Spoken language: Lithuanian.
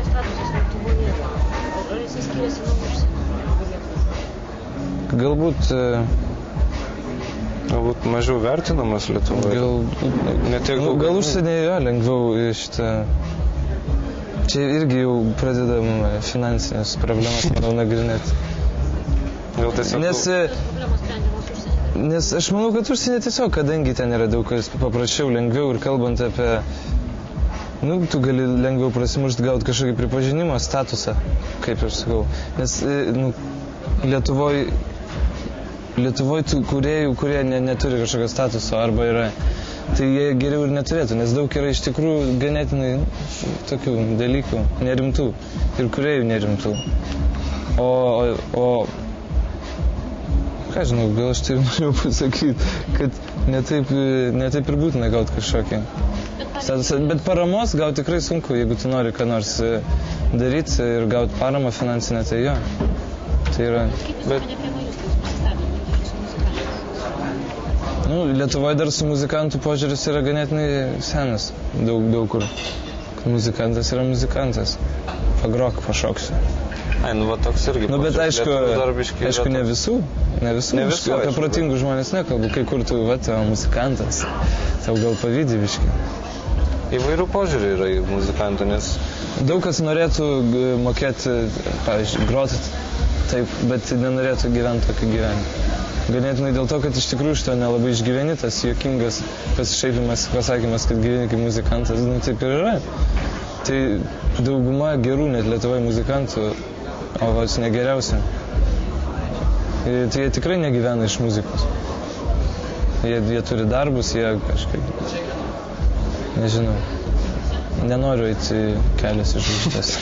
statusas Lietuvoje? Ar jis skiriasi nuo užsienio? Galbūt mažiau vertinamas Lietuvoje. Gal užsienyje lengviau šitą... Čia irgi jau pradedam finansinės problemas, manau, nagrinėti. Nes aš manau, kad užsienė tiesiog, kadangi ten yra daug kas paprasčiau, lengviau ir kalbant apie... tu gali lengviau prasimušti, gauti kažkokį pripažinimo statusą, kaip aš sakau. Nes Lietuvoje tų kūrėjų, kurie neturi kažkokio statuso arba yra, tai jie geriau ir neturėtų, nes daug yra iš tikrųjų ganėtinai tokių dalykų nerimtų ir kūrėjų nerimtų. O ką žinau, gal aš tai norėjau pasakyti, kad netaip ir būtina gauti kažkokį statusą, bet paramos gauti tikrai sunku, jeigu tu nori ką nors daryti ir gauti paramą finansinę, tai jo. Tai yra... Lietuvoje dar su muzikantų požiūris yra ganėtinai senas, daug kur. Muzikantas yra muzikantas. Pagrok, pašoksiu. Toks irgi. Bet aišku, ne visų. Apie protingus žmonės nekalbu. Kai kur tu, muzikantas. Tau gal pavydį biškį. Įvairių požiūrį yra į muzikantą, nes... Daug kas norėtų mokėti, pavyzdžiui, groti taip, bet nenorėtų gyventi tokį gyvenimą. Ganėtinai dėl to, kad iš tikrųjų šito nelabai išgyveni, tas juokingas pasišaipimas, pasakymas, kad gyveni kaip muzikantas, taip ir yra. Tai dauguma gerų net Lietuvoje muzikantų, o vos negeriausia, tai jie tikrai negyvena iš muzikos. Jie turi darbus, jie kažkaip, nežinau, nenoriu eiti kelias iš žvaigždės.